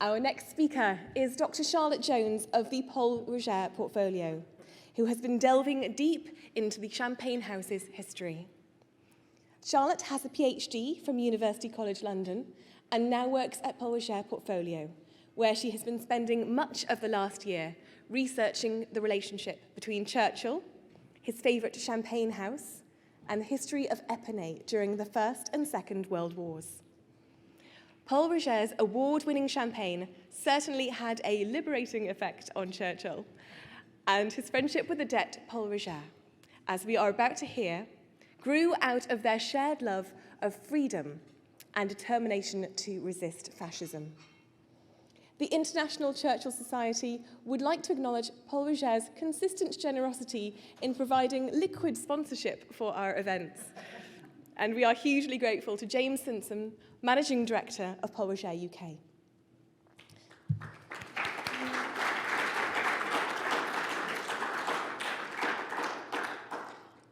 Our next speaker is Dr. Charlotte Jones of the Pol Roger portfolio, who has been delving deep into the Champagne House's history. Charlotte has a PhD from University College London and now works at Pol Roger portfolio, where she has been spending much of the last year researching the relationship between Churchill, his favourite champagne house, and the history of Epernay during the First and Second World Wars. Pol Roger's award-winning champagne certainly had a liberating effect on Churchill, and his friendship with the Det Pol Roger, as we are about to hear, grew out of their shared love of freedom and determination to resist fascism. The International Churchill Society would like to acknowledge Pol Roger's consistent generosity in providing liquid sponsorship for our events. And we are hugely grateful to James Simpson, Managing Director of Pol Roger UK.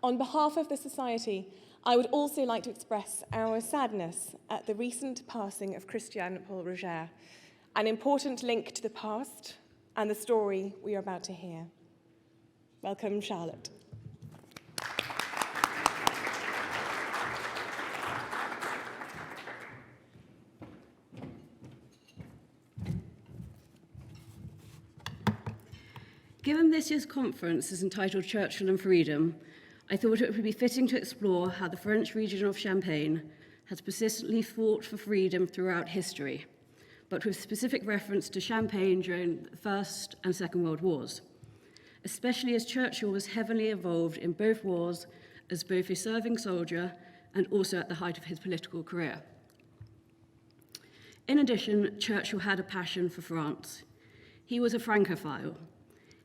On behalf of the Society, I would also like to express our sadness at the recent passing of Christian Pol Roger, an important link to the past and the story we are about to hear. Welcome, Charlotte. Given this year's conference is entitled Churchill and Freedom, I thought it would be fitting to explore how the French region of Champagne has persistently fought for freedom throughout history, but with specific reference to Champagne during the First and Second World Wars, especially as Churchill was heavily involved in both wars as both a serving soldier and also at the height of his political career. In addition, Churchill had a passion for France. He was a Francophile.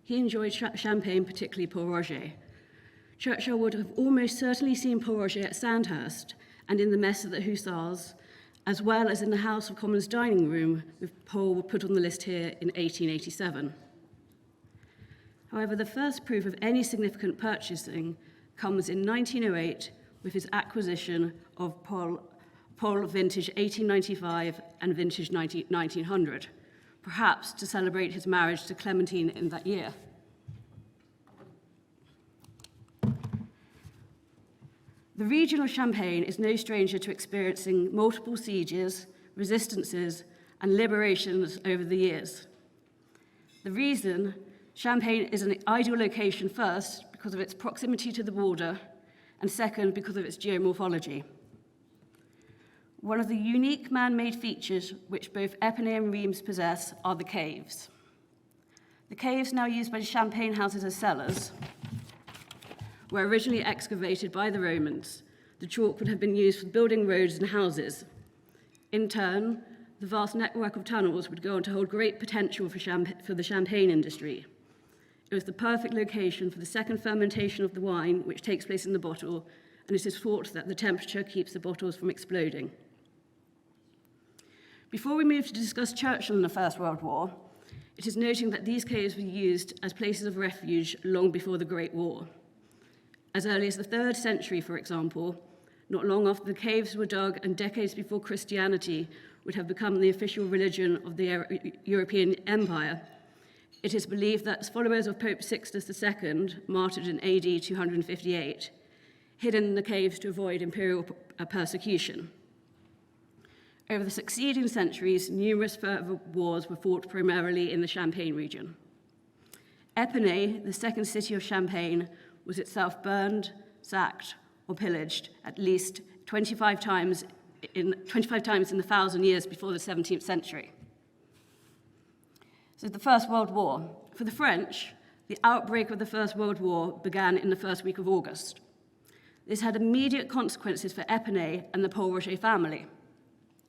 He enjoyed champagne, particularly Pol Roger. Churchill would have almost certainly seen Pol Roger at Sandhurst and in the mess of the Hussars, as well as in the House of Commons dining room, with Pol put on the list here in 1887. However, the first proof of any significant purchasing comes in 1908 with his acquisition of Pol vintage 1895 and vintage 1900, perhaps to celebrate his marriage to Clementine in that year. The region of Champagne is no stranger to experiencing multiple sieges, resistances, and liberations over the years. The reason Champagne is an ideal location first because of its proximity to the border, and second because of its geomorphology. One of the unique man-made features which both Epernay and Reims possess are the caves. The caves, now used by the champagne houses as cellars, were originally excavated by the Romans. The chalk would have been used for building roads and houses. In turn, the vast network of tunnels would go on to hold great potential for the champagne industry. It was the perfect location for the second fermentation of the wine, which takes place in the bottle, and it is thought that the temperature keeps the bottles from exploding. Before we move to discuss Churchill in the First World War, it is noting that these caves were used as places of refuge long before the Great War. As early as the 3rd century, for example, not long after the caves were dug and decades before Christianity would have become the official religion of the European Empire, it is believed that followers of Pope Sixtus II, martyred in AD 258, hid in the caves to avoid imperial persecution. Over the succeeding centuries, numerous further wars were fought primarily in the Champagne region. Epernay, the second city of Champagne, was itself burned, sacked, or pillaged at least 25 times in the 1,000 years before the 17th century. So the First World War. For the French, the outbreak of the First World War began in the first week of August. This had immediate consequences for Epernay and the Pol Roger family.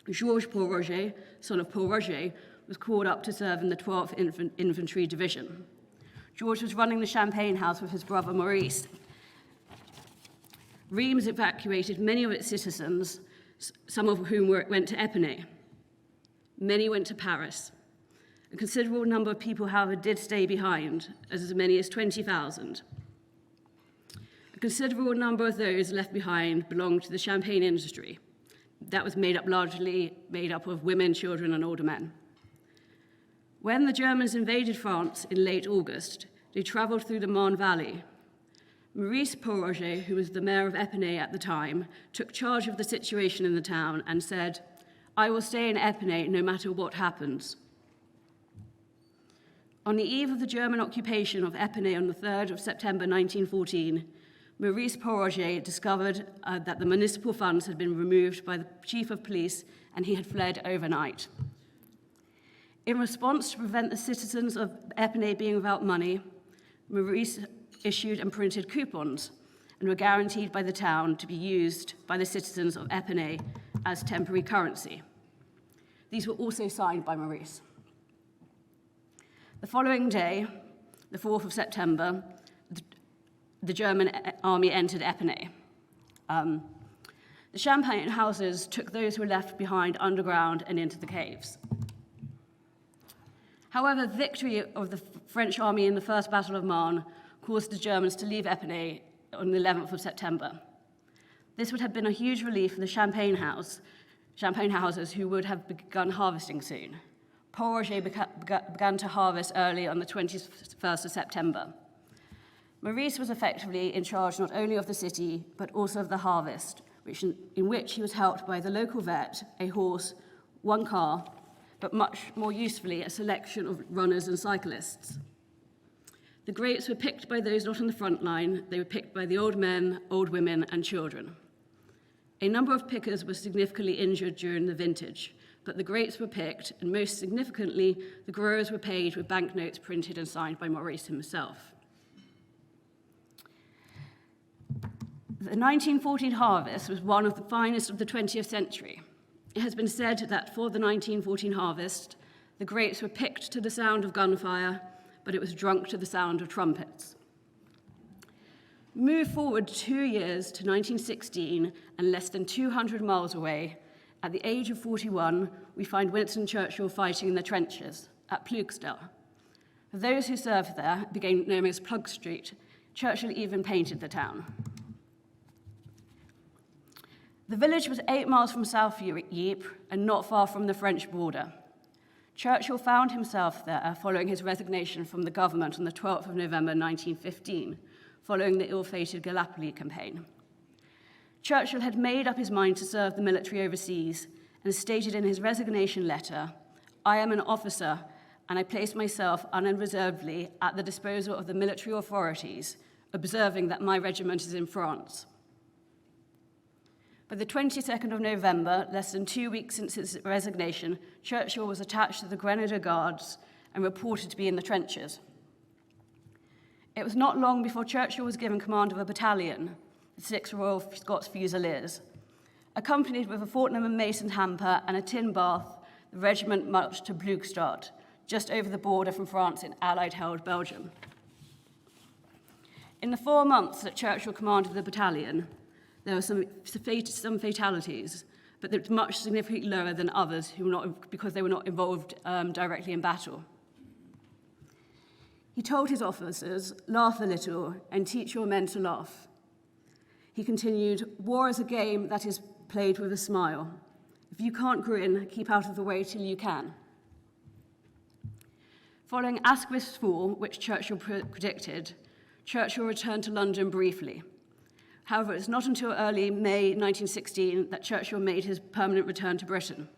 Georges Pol Roger, son of Pol Roger, was called up to serve in the 12th Infantry Division. George was running the Champagne house with his brother Maurice. Reims evacuated many of its citizens, some of whom went to Epernay. Many went to Paris. A considerable number of people, however, did stay behind, as many as 20,000. A considerable number of those left behind belonged to the champagne industry. That was largely made up of women, children, and older men. When the Germans invaded France in late August, they travelled through the Marne Valley. Maurice Pol Roger, who was the mayor of Epernay at the time, took charge of the situation in the town and said, "I will stay in Epernay no matter what happens." On the eve of the German occupation of Epernay on the 3rd of September 1914, Maurice Pol Roger discovered that the municipal funds had been removed by the chief of police and he had fled overnight. In response to prevent the citizens of Epernay being without money, Maurice issued and printed coupons and were guaranteed by the town to be used by the citizens of Epernay as temporary currency. These were also signed by Maurice. The following day, the 4th of September, the German army entered Epernay. The Champagne houses took those who were left behind underground and into the caves. However, victory of the French army in the First Battle of Marne caused the Germans to leave Epernay on the 11th of September. This would have been a huge relief for the Champagne houses who would have begun harvesting soon. Pol Roger began to harvest early on the 21st of September. Maurice was effectively in charge not only of the city, but also of the harvest, in which he was helped by the local vet, a horse, one car, but much more usefully, a selection of runners and cyclists. The grapes were picked by those not on the front line. They were picked by the old men, old women, and children. A number of pickers were significantly injured during the vintage, but the grapes were picked, and most significantly, the growers were paid with banknotes printed and signed by Maurice himself. The 1914 harvest was one of the finest of the 20th century. It has been said that for the 1914 harvest, the grapes were picked to the sound of gunfire, but it was drunk to the sound of trumpets. Move forward 2 years to 1916, and less than 200 miles away, at the age of 41, we find Winston Churchill fighting in the trenches at Ploegstelle. For those who served there, it became known as Plug Street. Churchill even painted the town. The village was 8 miles from South Ypres and not far from the French border. Churchill found himself there following his resignation from the government on the 12th of November 1915, following the ill-fated Gallipoli campaign. Churchill had made up his mind to serve the military overseas and stated in his resignation letter, "I am an officer and I place myself unreservedly at the disposal of the military authorities, observing that my regiment is in France." By the 22nd of November, less than 2 weeks since his resignation, Churchill was attached to the Grenadier Guards and reported to be in the trenches. It was not long before Churchill was given command of a battalion, the 6th Royal Scots Fusiliers. Accompanied with a Fortnum & Mason hamper and a tin bath, the regiment marched to Ploegstelle, just over the border from France in Allied-held Belgium. In the 4 months that Churchill commanded the battalion, there were some fatalities, but they were much significantly lower than others because they were not involved directly in battle. He told his officers, "Laugh a little and teach your men to laugh." He continued, "War is a game that is played with a smile. If you can't grin, keep out of the way till you can." Following Asquith's fall, which Churchill predicted, Churchill returned to London briefly. However, it's not until early May 1916 that Churchill made his permanent return to Britain.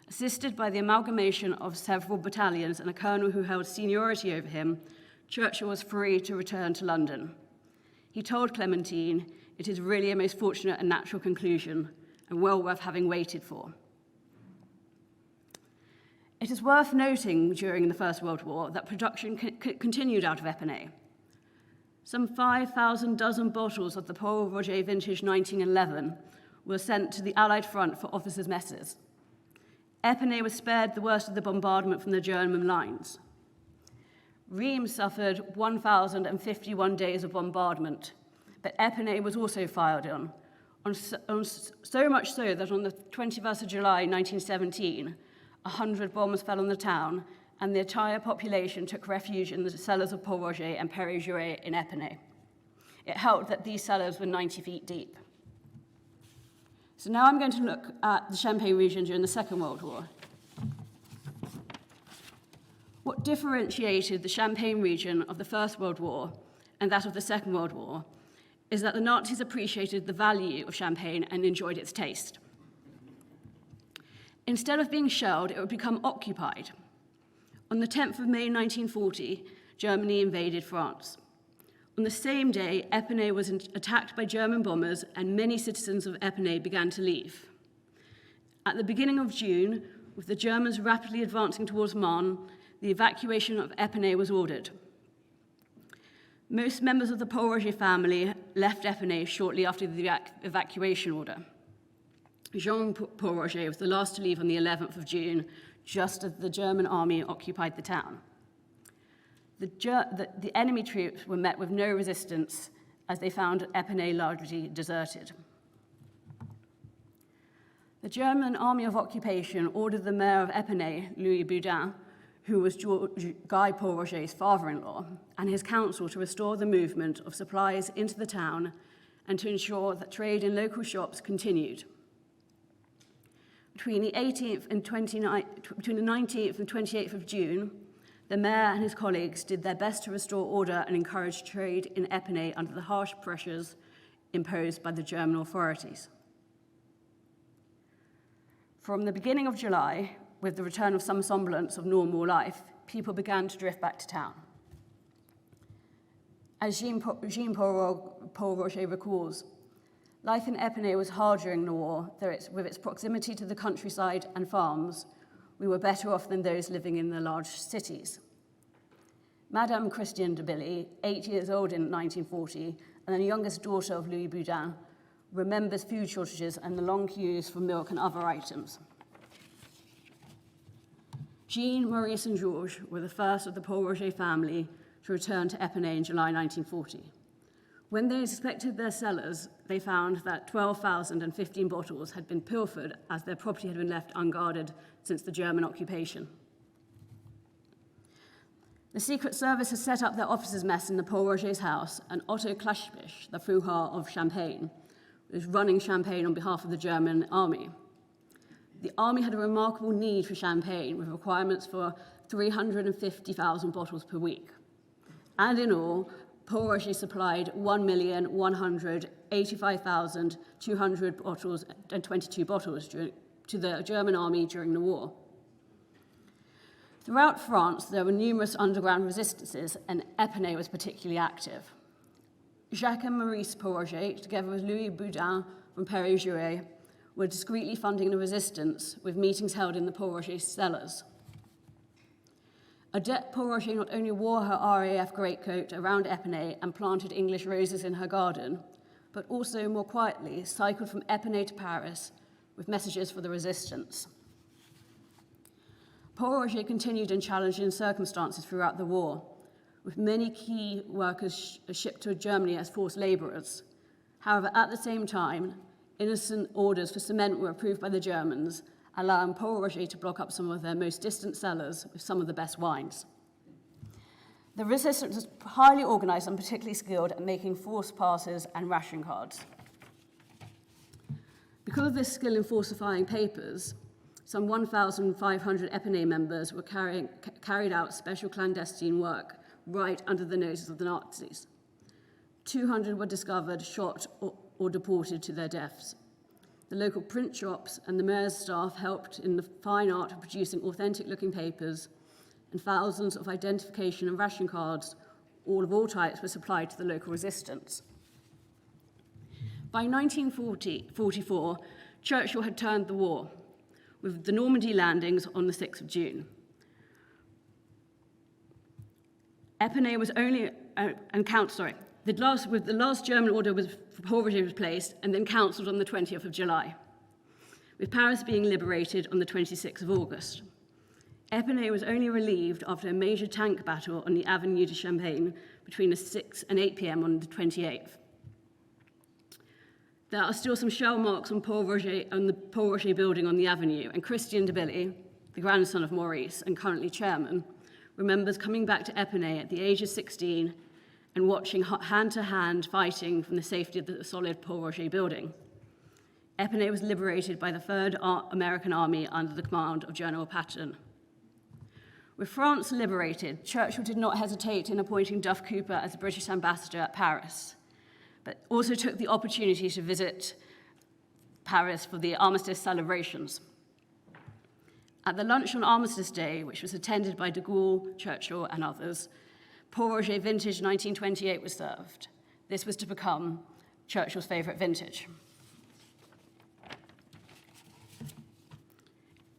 Assisted by the amalgamation of several battalions and a colonel who held seniority over him, Churchill was free to return to London. He told Clementine, "It is really a most fortunate and natural conclusion, and well worth having waited for." It is worth noting during the First World War that production continued out of Epernay. Some 5,000 dozen bottles of the Pol Roger vintage 1911 were sent to the Allied front for officers' messes. Epernay was spared the worst of the bombardment from the German lines. Reims suffered 1,051 days of bombardment, but Epernay was also fired on so much so that on the 21st of July 1917, 100 bombs fell on the town, and the entire population took refuge in the cellars of Pol Roger and Perrier-Jouret in Epernay. It helped that these cellars were 90 feet deep. So now I'm going to look at the Champagne region during the Second World War. What differentiated the Champagne region of the First World War and that of the Second World War is that the Nazis appreciated the value of champagne and enjoyed its taste. Instead of being shelled, it would become occupied. On the 10th of May 1940, Germany invaded France. On the same day, Epernay was attacked by German bombers and many citizens of Epernay began to leave. At the beginning of June, with the Germans rapidly advancing towards Marne, the evacuation of Epernay was ordered. Most members of the Pol Roger family left Epernay shortly after the evacuation order. Jean Pol Roger was the last to leave on the 11th of June, just as the German army occupied the town. The enemy troops were met with no resistance as they found Epernay largely deserted. The German Army of Occupation ordered the mayor of Epernay, Louis Boudin, who was Guy Pol Roger's father-in-law, and his council to restore the movement of supplies into the town and to ensure that trade in local shops continued. Between the 19th and 28th of June, the mayor and his colleagues did their best to restore order and encourage trade in Epernay under the harsh pressures imposed by the German authorities. From the beginning of July, with the return of some semblance of normal life, people began to drift back to town. As Jean Pol Roger recalls, life in Epernay was hard during the war, though with its proximity to the countryside and farms, we were better off than those living in the large cities. Madame Christiane de Billy, 8 years old in 1940, and the youngest daughter of Louis Boudin, remembers food shortages and the long queues for milk and other items. Jean, Maurice, and Georges were the first of the Pol Roger family to return to Epernay in July 1940. When they inspected their cellars, they found that 12,015 bottles had been pilfered as their property had been left unguarded since the German occupation. The Secret Service had set up their officers' mess in the Pol Roger's house, and Otto Klaschbich, the Fouhard of Champagne, was running Champagne on behalf of the German army. The army had a remarkable need for champagne, with requirements for 350,000 bottles per week. And in all, Pol Roger supplied 1,185,200 bottles and 22 bottles to the German army during the war. Throughout France, there were numerous underground resistances, and Epernay was particularly active. Jacques and Maurice Pol Roger, together with Louis Boudin from Perrier-Jouët, were discreetly funding the resistance, with meetings held in the Pol Roger cellars. Odette Pol Roger not only wore her RAF greatcoat around Epernay and planted English roses in her garden, but also, more quietly, cycled from Epernay to Paris with messages for the resistance. Pol Roger continued in challenging circumstances throughout the war, with many key workers shipped to Germany as forced laborers. However, at the same time, innocent orders for cement were approved by the Germans, allowing Pol Roger to block up some of their most distant cellars with some of the best wines. The resistance was highly organized and particularly skilled at making forced passes and ration cards. Because of this skill in falsifying papers, some 1,500 Epernay members were carried out special clandestine work right under the noses of the Nazis. 200 were discovered, shot, or deported to their deaths. The local print shops and the mayor's staff helped in the fine art of producing authentic-looking papers, and thousands of identification and ration cards, all of all types, were supplied to the local resistance. By 1944, Churchill had turned the war, with the Normandy landings on the 6th of June. Epernay was only, the last German order for Pol Roger was placed and then cancelled on the 20th of July, with Paris being liberated on the 26th of August. Epernay was only relieved after a major tank battle on the Avenue de Champagne between 6 and 8 p.m. on the 28th. There are still some shell marks on the Pol Roger building on the avenue, and Christian de Billy, the grandson of Maurice and currently chairman, remembers coming back to Epernay at the age of 16 and watching hand-to-hand fighting from the safety of the solid Pol Roger building. Epernay was liberated by the 3rd American Army under the command of General Patton. With France liberated, Churchill did not hesitate in appointing Duff Cooper as the British ambassador at Paris, but also took the opportunity to visit Paris for the Armistice celebrations. At the lunch on Armistice Day, which was attended by de Gaulle, Churchill, and others, Pol Roger Vintage 1928 was served. This was to become Churchill's favourite vintage.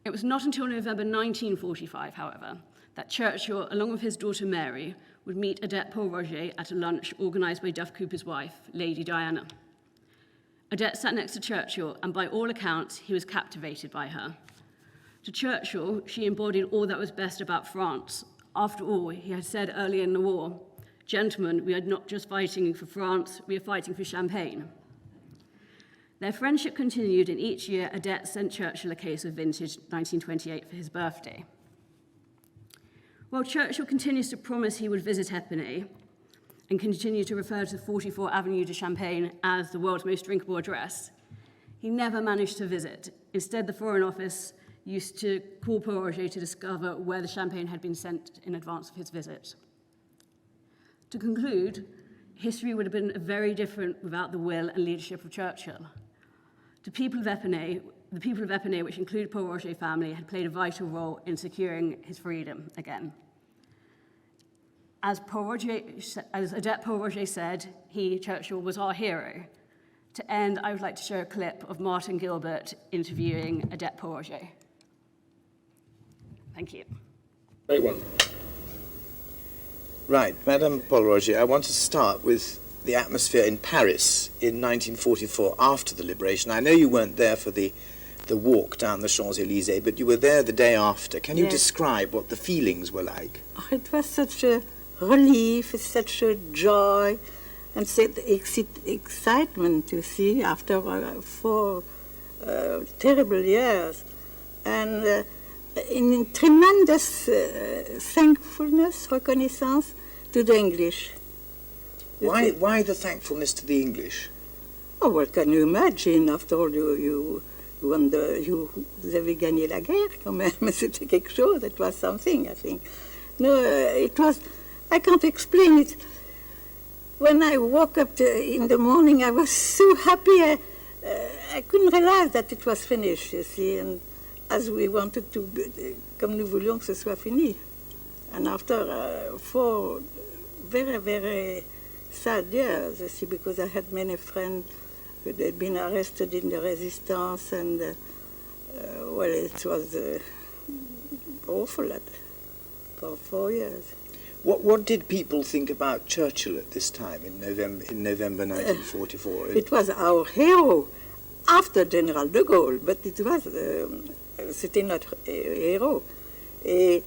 It was not until November 1945, however, that Churchill, along with his daughter Mary, would meet Odette Pol Roger at a lunch organised by Duff Cooper's wife, Lady Diana. Odette sat next to Churchill, and by all accounts, he was captivated by her. To Churchill, she embodied all that was best about France. After all, he had said earlier in the war, "Gentlemen, we are not just fighting for France, we are fighting for Champagne." Their friendship continued, and each year Odette sent Churchill a case of vintage 1928 for his birthday. While Churchill continues to promise he would visit Epernay and continue to refer to 44 Avenue de Champagne as the world's most drinkable address, he never managed to visit. Instead, the Foreign Office used to call Pol Roger to discover where the champagne had been sent in advance of his visit. To conclude, history would have been very different without the will and leadership of Churchill. The people of Epernay, which include Pol Roger family, had played a vital role in securing his freedom again. As Odette Pol Roger said, he, Churchill, was our hero. To end, I would like to show a clip of Martin Gilbert interviewing Odette Pol Roger. Thank you. Great one. Right, Madame Pol Roger, I want to start with the atmosphere in Paris in 1944 after the liberation. I know you weren't there for the walk down the Champs-Élysées, but you were there the day after. Can you describe what the feelings were like? Oh, it was such a relief, such a joy, and such excitement to see after 4 terrible years. And in tremendous thankfulness, reconnaissance to the English. Why the thankfulness to the English? Oh, well, can you imagine? After all, vous avez gagné la guerre, quand même. C'était quelque chose. It was something, I think. No, it was. I can't explain it. When I woke up in the morning, I was so happy. I couldn't realize that it was finished. You see, and as we wanted to, comme nous voulions que ce soit fini. And after 4 very, very sad years, you see, because I had many friends who had been arrested in the resistance, and well, it was awful for 4 years. What did people think about Churchill at this time in November 1944? It was our hero after General de Gaulle, but it was c'était notre héros. Et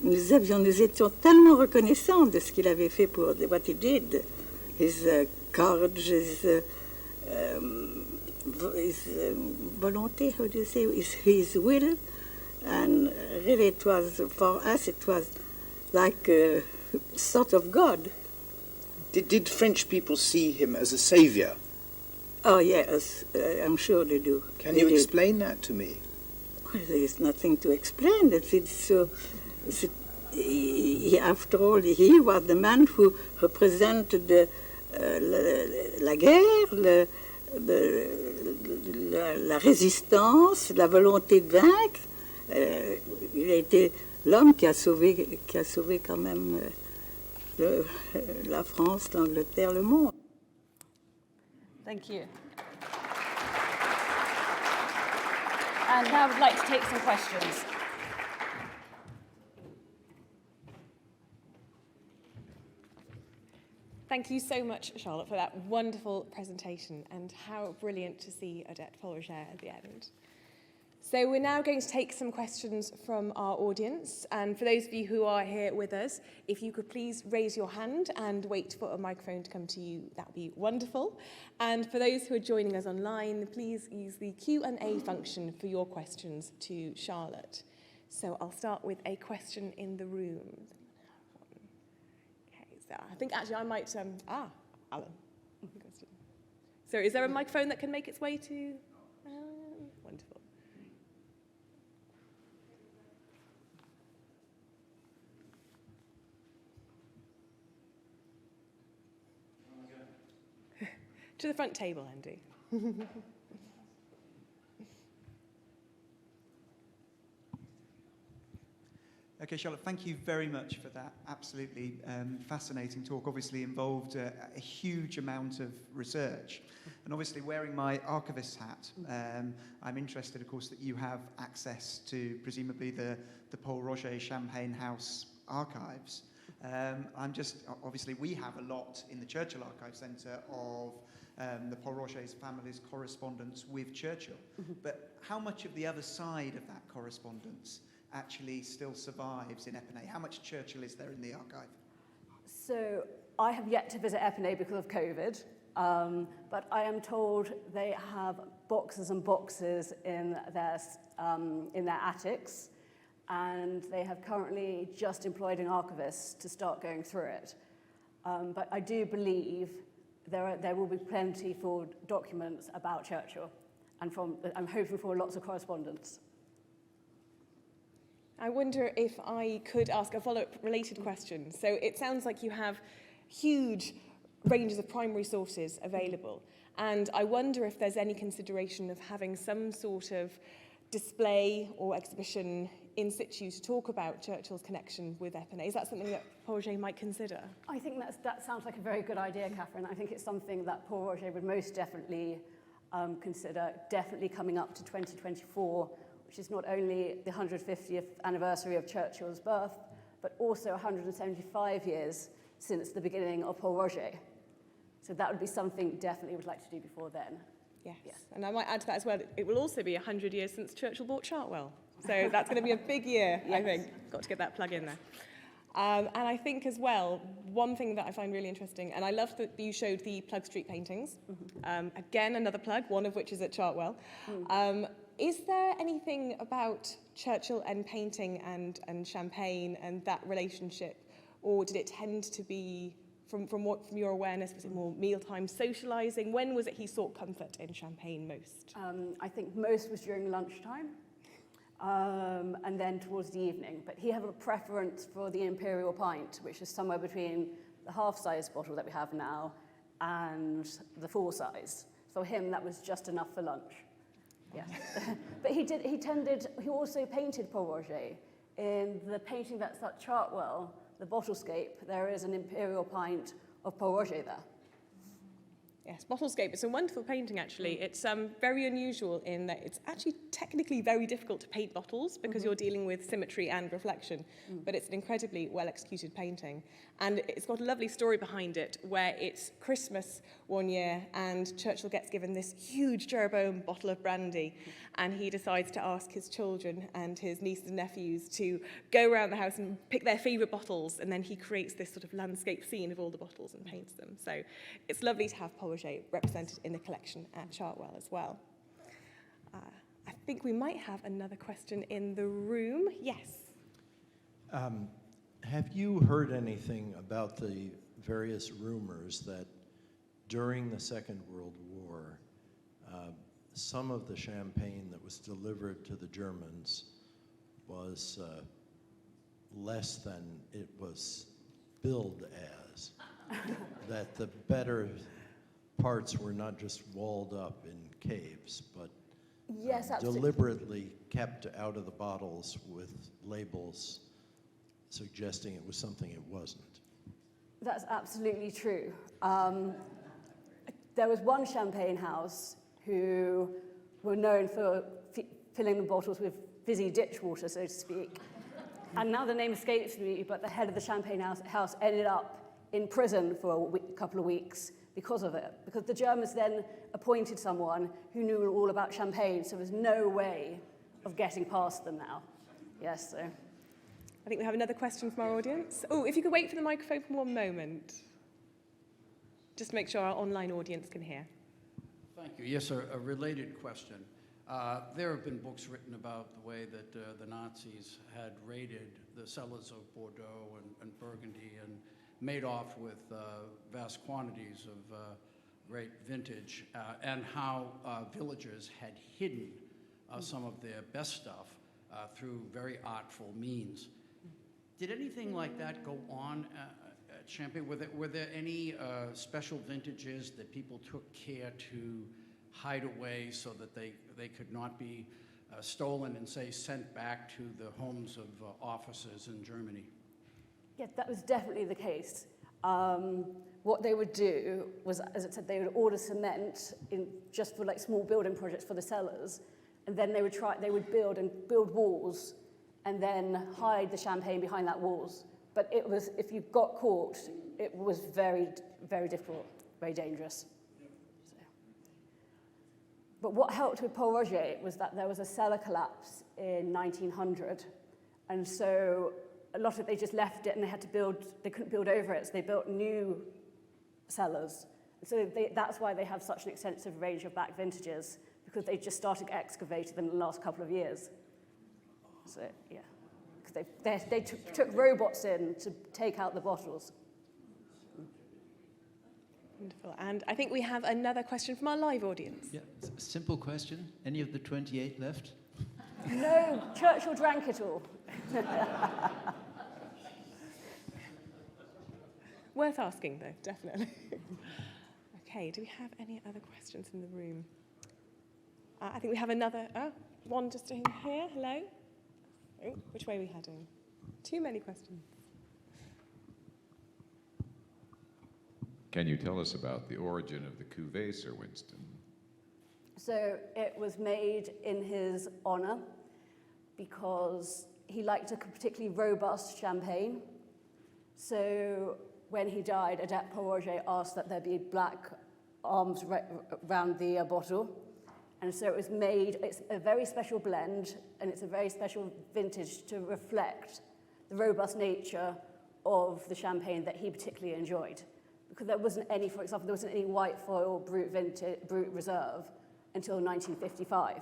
nous étions tellement reconnaissants de ce qu'il avait fait pour what he did, his courage, his volonté, how do you say, his will, and really it was, for us, it was like a sort of God. Did French people see him as a saviour? Oh yes, I'm sure they do. Can you explain that to me? Well, there is nothing to explain. After all, he was the man who represented la guerre, la résistance, la volonté de vaincre. Il a été l'homme qui a sauvé quand même la France, l'Angleterre, le monde. Thank you. And now I would like to take some questions. Thank you so much, Charlotte, for that wonderful presentation, and how brilliant to see Odette Pol Roger at the end. So we're now going to take some questions from our audience, and for those of you who are here with us, if you could please raise your hand and wait for a microphone to come to you, that would be wonderful. And for those who are joining us online, please use the Q&A function for your questions to Charlotte. So I'll start with a question in the room. Okay, so I think actually I might, Alan. So is there a microphone that can make its way to? Wonderful. To the front table, Andy. Okay, Charlotte, thank you very much for that absolutely fascinating talk. Obviously involved a huge amount of research. And obviously wearing my archivist's hat, I'm interested, of course, that you have access to presumably the Pol Roger Champagne House archives. Obviously we have a lot in the Churchill Archive Centre of the Pol Roger's family's correspondence with Churchill. But how much of the other side of that correspondence actually still survives in Epernay? How much Churchill is there in the archive? So I have yet to visit Epernay because of COVID, but I am told they have boxes and boxes in their attics, and they have currently just employed an archivist to start going through it. But I do believe there will be plenty for documents about Churchill, and I'm hoping for lots of correspondence. I wonder if I could ask a follow-up related question. So it sounds like you have huge ranges of primary sources available. And I wonder if there's any consideration of having some sort of display or exhibition in situ to talk about Churchill's connection with Epernay. Is that something that Pol Roger might consider? I think that sounds like a very good idea, Catherine. I think it's something that Pol Roger would most definitely consider, definitely coming up to 2024, which is not only the 150th anniversary of Churchill's birth, but also 175 years since the beginning of Pol Roger. So that would be something definitely would like to do before then. Yes. Yes. And I might add to that as well, it will also be 100 years since Churchill bought Chartwell. So that's going to be a big year, I think. Got to get that plug in there. And I think as well, one thing that I find really interesting, and I love that you showed the Plug Street paintings. Again, another plug, one of which is at Chartwell. Is there anything about Churchill and painting and champagne and that relationship, or did it tend to be, from your awareness, was it more mealtime socialising? When was it he sought comfort in champagne most? I think most was during lunchtime, and then towards the evening. But he had a preference for the imperial pint, which is somewhere between the half-size bottle that we have now and the full-size. For him, that was just enough for lunch. Yes. But he also painted Pol Roger. In the painting that's at Chartwell, the Bottlescape, there is an imperial pint of Pol Roger there. Yes, Bottlescape. It's a wonderful painting, actually. It's very unusual in that it's actually technically very difficult to paint bottles because you're dealing with symmetry and reflection, but it's an incredibly well-executed painting. And it's got a lovely story behind it where it's Christmas one year and Churchill gets given this huge Jeroboam bottle of brandy and he decides to ask his children and his nieces and nephews to go around the house and pick their favourite bottles, and then he creates this sort of landscape scene of all the bottles and paints them. So it's lovely to have Pol Roger represented in the collection at Chartwell as well. I think we might have another question in the room. Yes. Have you heard anything about the various rumors that during the Second World War, some of the champagne that was delivered to the Germans was less than it was billed as? That the better parts were not just walled up in caves, but Yes, absolutely. deliberately kept out of the bottles with labels suggesting it was something it wasn't. That's absolutely true. There was one champagne house who were known for filling the bottles with fizzy ditch water, so to speak. And now the name escapes me, but the head of the champagne house ended up in prison for a couple of weeks because of it. Because the Germans then appointed someone who knew all about champagne, so there's no way of getting past them now. Yes, so. I think we have another question from our audience. Oh, if you could wait for the microphone for one moment. Just to make sure our online audience can hear. Thank you. Yes, a related question. There have been books written about the way that the Nazis had raided the cellars of Bordeaux and Burgundy and made off with vast quantities of great vintage, and how villagers had hidden some of their best stuff through very artful means. Did anything like that go on Champagne, were there any special vintages that people took care to hide away so that they could not be stolen and, say, sent back to the homes of officers in Germany? Yes, that was definitely the case. What they would do was, as I said, they would order cement just for like small building projects for the cellars, and then they would build walls, and then hide the champagne behind that walls. But it was, if you got caught, it was very, very difficult, very dangerous. So. But what helped with Pol Roger was that there was a cellar collapse in 1900, and so a lot of they just left it, and they couldn't build over it, so they built new cellars. So that's why they have such an extensive range of back vintages, because they just started excavating them in the last couple of years. So, yeah. Because they took robots in to take out the bottles. Wonderful. And I think we have another question from our live audience. Yeah, simple question. Any of the 28 left? No, Churchill drank it all. Worth asking, though, definitely. Okay, do we have any other questions in the room? I think we have another, one just in here. Hello? Oh, which way are we heading? Too many questions. Can you tell us about the origin of the cuvée, Sir Winston? So it was made in his honour because he liked a particularly robust champagne. So when he died, Adept Pol Roger asked that there be black arms around the bottle. And so it was made, it's a very special blend, and it's a very special vintage to reflect the robust nature of the champagne that he particularly enjoyed. Because there wasn't any, for example, there wasn't any white foil Brut Reserve until 1955.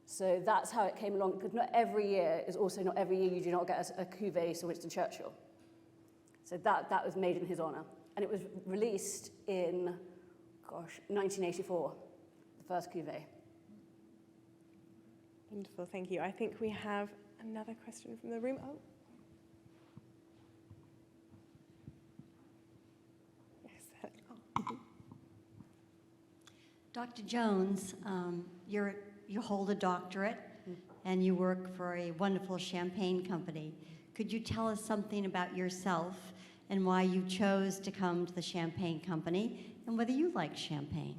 So that's how it came along, because not every year you do not get a cuvée Sir Winston Churchill. So that was made in his honour. And it was released in, 1984, the first cuvée. Wonderful, thank you. I think we have another question from the room. Oh. Yes. Oh. Dr. Jones, you hold a doctorate and you work for a wonderful champagne company. Could you tell us something about yourself and why you chose to come to the champagne company and whether you like champagne?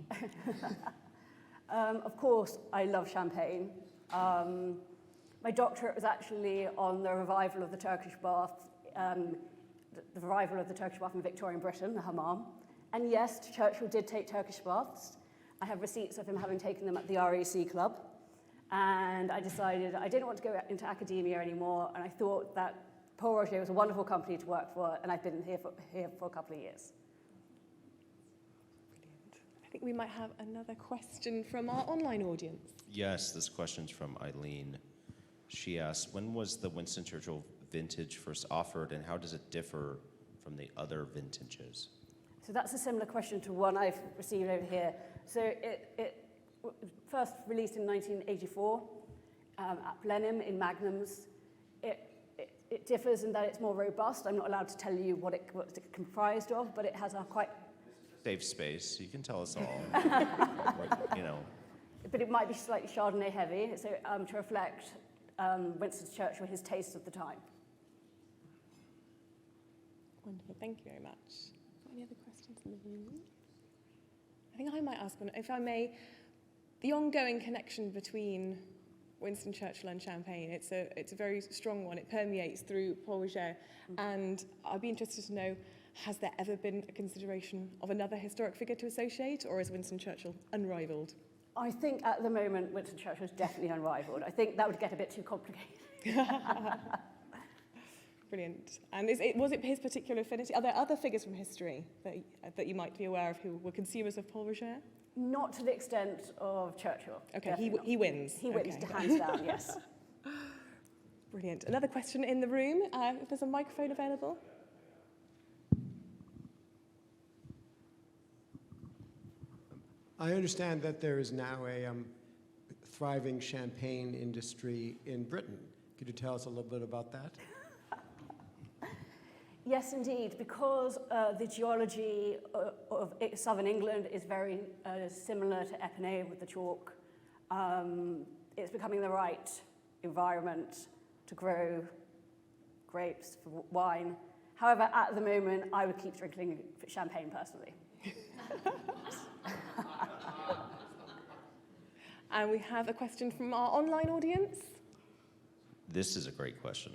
Of course, I love champagne. My doctorate was actually on the revival of the Turkish bath, the revival of the Turkish bath in Victorian Britain, the hammam. And yes, Churchill did take Turkish baths. I have receipts of him having taken them at the RAC Club. And I decided I didn't want to go into academia anymore, and I thought that Pol Roger was a wonderful company to work for, and I've been here for a couple of years. Brilliant. I think we might have another question from our online audience. Yes, this question's from Eileen. She asks, when was the Winston Churchill vintage first offered, and how does it differ from the other vintages? So that's a similar question to one I've received over here. So it first released in 1984 at Blenheim in Magnums. It differs in that it's more robust. I'm not allowed to tell you what it's comprised of, but it has a quite... Safe space, you can tell us all. You know. But it might be slightly Chardonnay heavy, so to reflect Winston Churchill, his taste of the time. Wonderful, thank you very much. Any other questions in the room? I think I might ask one, if I may. The ongoing connection between Winston Churchill and Champagne, it's a very strong one. It permeates through Pol Roger. And I'd be interested to know, has there ever been a consideration of another historic figure to associate, or is Winston Churchill unrivaled? I think at the moment Winston Churchill is definitely unrivaled. I think that would get a bit too complicated. Brilliant. And was it his particular affinity? Are there other figures from history that you might be aware of who were consumers of Pol Roger? Not to the extent of Churchill. Okay, he wins. He wins, okay. hands down, yes. Brilliant. Another question in the room, if there's a microphone available. I understand that there is now a thriving champagne industry in Britain. Could you tell us a little bit about that? Yes, indeed, because the geology of southern England is very similar to Epernay with the chalk. It's becoming the right environment to grow grapes for wine. However, at the moment, I would keep drinking champagne personally. And we have a question from our online audience. This is a great question.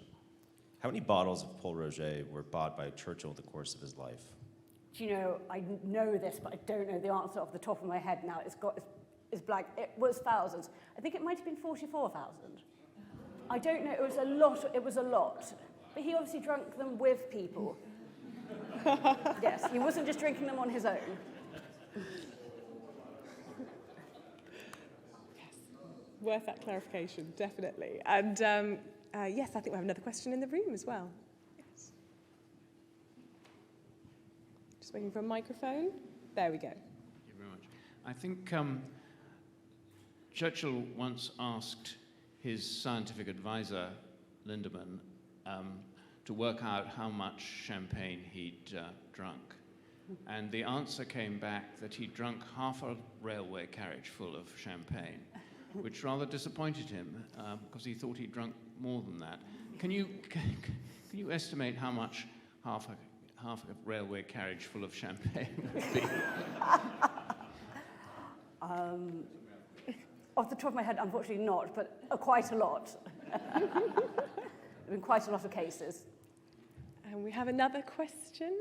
How many bottles of Pol Roger were bought by Churchill in the course of his life? Do you know, I know this, but I don't know the answer off the top of my head now. It's blank. It was thousands. I think it might have been 44,000. I don't know. It was a lot. It was a lot. But he obviously drank them with people. Yes, he wasn't just drinking them on his own. Yes, worth that clarification, definitely. And yes, I think we have another question in the room as well. Yes. Just waiting for a microphone. There we go. Thank you very much. I think Churchill once asked his scientific advisor, Lindemann, to work out how much champagne he'd drunk. And the answer came back that he'd drunk half a railway carriage full of champagne, which rather disappointed him because he thought he'd drunk more than that. Can you estimate how much half a railway carriage full of champagne would be? Off the top of my head, unfortunately not, but quite a lot. In quite a lot of cases. And we have another question.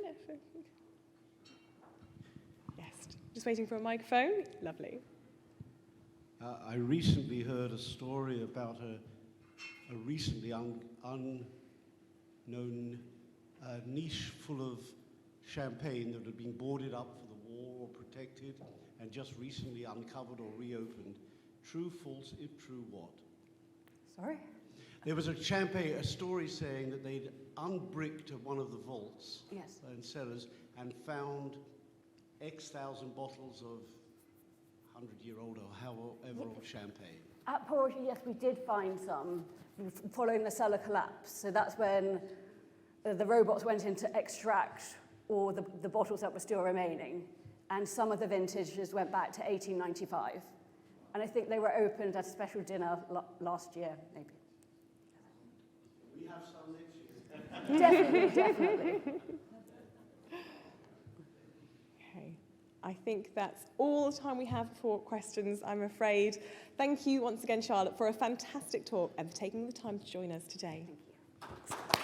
Yes, just waiting for a microphone. Lovely. I recently heard a story about a recently unknown niche full of champagne that had been boarded up for the war or protected and just recently uncovered or reopened. True, false, if true, what? Sorry? There was a story saying that they'd unbricked one of the vaults and cellars and found X thousand bottles of 100-year-old or however old champagne. At Pol Roger, yes, we did find some following the cellar collapse. So that's when the robots went in to extract all the bottles that were still remaining. And some of the vintages went back to 1895. And I think they were opened at a special dinner last year, maybe. We have some next year. Definitely. Okay, I think that's all the time we have for questions, I'm afraid. Thank you once again, Charlotte, for a fantastic talk and for taking the time to join us today. Thank you.